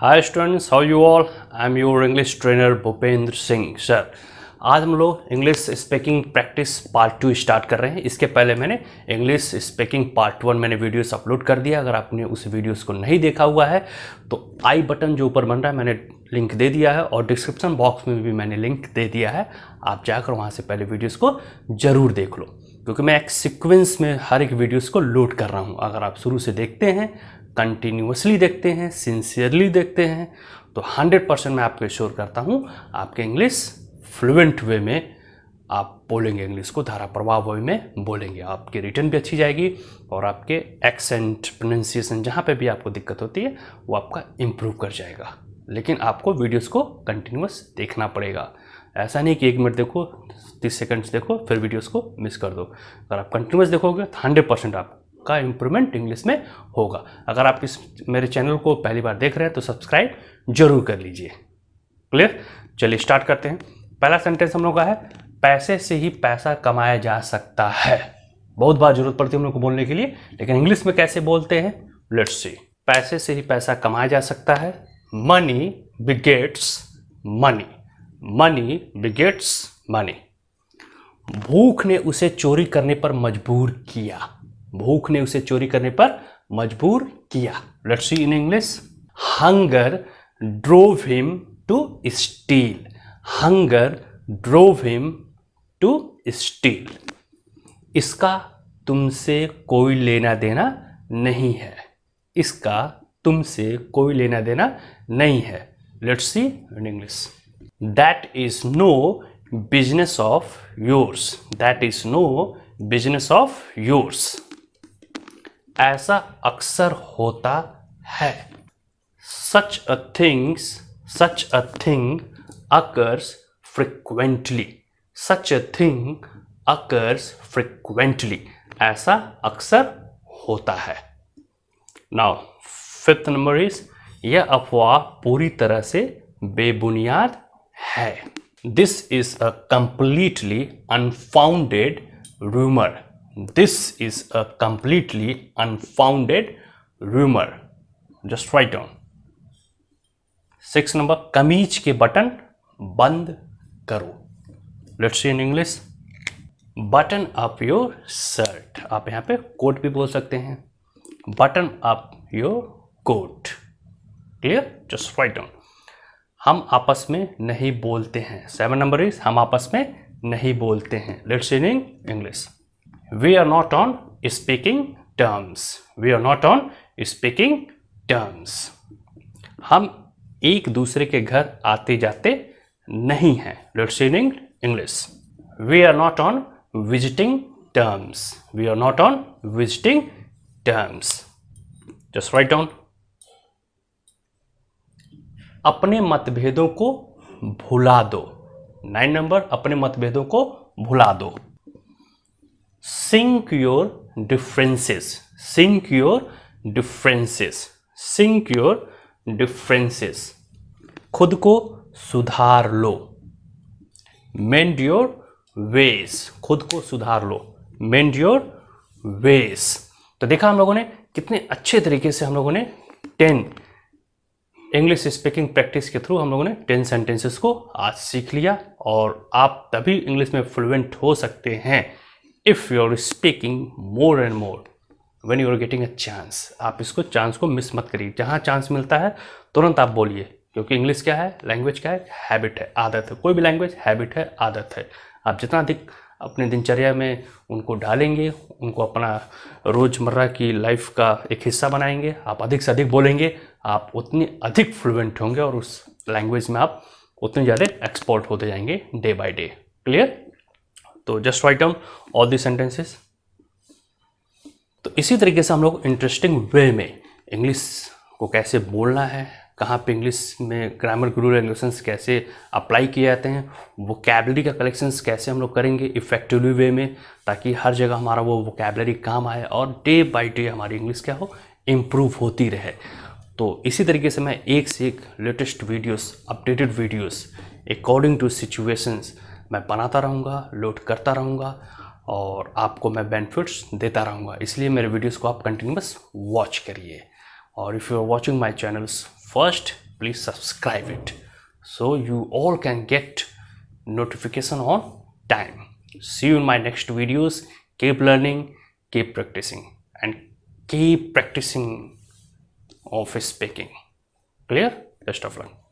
Hi students, how you all. I am your English trainer Bhupendra Singh sir. आज हम लोग English speaking practice part 2 start कर रहे हैं। इसके पहले मैंने इंग्लिश स्पीकिंग पार्ट 1 मैंने वीडियोस अपलोड कर दिया। अगर आपने उस वीडियोस को नहीं देखा हुआ है तो आई बटन जो ऊपर बन रहा है मैंने लिंक दे दिया है और डिस्क्रिप्शन बॉक्स में भी मैंने लिंक दे दिया है। आप जाकर वहाँ से पहले वीडियोज़ को ज़रूर देख लो, क्योंकि मैं एक सीक्वेंस में हर एक वीडियोज़ को लोड कर रहा हूँ। अगर आप शुरू से देखते हैं, कंटिन्यूसली देखते हैं, सिंसियरली देखते हैं तो 100% मैं आपको श्योर करता हूँ आपके इंग्लिश फ्लुएंट वे में आप बोलेंगे, इंग्लिश को धारा प्रवाह वे में बोलेंगे। आपकी रिटर्न भी अच्छी जाएगी और आपके एक्सेंट, प्रोनाउंसिएशन जहाँ पे भी आपको दिक्कत होती है वो आपका इम्प्रूव कर जाएगा। लेकिन आपको वीडियोस को कंटिन्यूस देखना पड़ेगा। ऐसा नहीं कि 1 मिनट देखो, 30 सेकंड्स देखो फिर वीडियोस को मिस कर दो। अगर आप कंटिन्यूस देखोगे तो 100% आपका इम्प्रूवमेंट इंग्लिश में होगा। अगर आप मेरे चैनल को पहली बार देख रहे हैं तो सब्सक्राइब जरूर कर लीजिए। क्लियर? चलिए स्टार्ट करते हैं। पहला सेंटेंस हम लोग का है, पैसे से ही पैसा कमाया जा सकता है। बहुत बार जरूरत पड़ती है हम लोग को बोलने के लिए, लेकिन इंग्लिश में कैसे बोलते हैं, लेट्स सी। पैसे से ही पैसा कमाया जा सकता है। Money begets money, money begets money। भूख ने उसे चोरी करने पर मजबूर किया। भूख ने उसे चोरी करने पर मजबूर किया। Let's see in English. Hunger drove him to steal. Hunger drove him to steal. इसका तुमसे कोई लेना देना नहीं है। इसका तुमसे कोई लेना देना नहीं है। Let's see in English. That is no business of yours. That is no business of yours. ऐसा अक्सर होता है। Such a thing occurs frequently। such a thing occurs frequently। ऐसा अक्सर होता है। नाउ फिफ्थ नंबर इज, यह अफवाह पूरी तरह से बेबुनियाद है। This is a completely unfounded rumour. This is a completely unfounded rumour. Just write down. 6 number, कमीज के बटन बंद करो। Let's see in English. Button up your shirt. आप यहाँ पे कोट भी बोल सकते हैं। Button up your coat. Clear? Just write down. हम आपस में नहीं बोलते हैं। 7 नंबर इज, हम आपस में नहीं बोलते हैं। Let's see in English. We are not on speaking terms. We are not on speaking terms. हम एक दूसरे के घर आते जाते नहीं हैं। Let's see in English. We are not on visiting terms. We are not on visiting terms. Just write down. अपने मतभेदों को भुला दो। 9 नंबर, अपने मतभेदों को भुला दो। Sink your differences. Sink your differences. Sink your differences. खुद को सुधार लो। मेंड योर वेज। खुद को सुधार लो। मेंड योर वेज। तो देखा हम लोगों ने कितने अच्छे तरीके से हम लोगों ने 10 इंग्लिश स्पीकिंग प्रैक्टिस के थ्रू हम लोगों ने 10 सेंटेंसेस को आज सीख लिया। और आप तभी इंग्लिश में फ्लुएंट हो सकते हैं if you are speaking more and more when you are getting a chance. आप इसको चांस को मिस मत करिए। जहाँ चांस मिलता है तुरंत आप बोलिए, क्योंकि इंग्लिश क्या है, लैंग्वेज क्या है, हैबिट है, आदत है। कोई भी लैंग्वेज हैबिट है, आदत है। आप जितना अधिक अपने दिनचर्या में उनको डालेंगे, उनको अपना रोज़मर्रा की लाइफ का एक हिस्सा बनाएंगे, आप अधिक से अधिक बोलेंगे, आप उतनी अधिक फ्लुएंट होंगे और उस लैंग्वेज में आप उतने ज़्यादा एक्सपर्ट होते जाएंगे डे बाय डे। क्लियर? तो just write down all the sentences. तो इसी तरीके से हम लोग इंटरेस्टिंग वे में इंग्लिश को कैसे बोलना है, कहाँ पे इंग्लिश में ग्रामर के रूल रेगुलेशंस कैसे अप्लाई किए जाते हैं, वोकैबलरी का कलेक्शंस कैसे हम लोग करेंगे इफेक्टिवली वे में, ताकि हर जगह हमारा वो वोकैबलरी काम आए और डे बाय डे हमारी इंग्लिश क्या हो, इम्प्रूव होती रहे। तो इसी तरीके से मैं एक से एक latest videos, updated videos according to situations मैं बनाता रहूँगा, लोड करता रहूँगा और आपको मैं बेनिफिट्स देता रहूँगा। इसलिए मेरे वीडियोस को आप कंटिन्यूस वॉच करिए। और if you are watching my channels first, please subscribe it so you all can get notification on time. See you in my next videos. Keep learning, keep practicing, and keep practicing of speaking. Clear? Best of luck.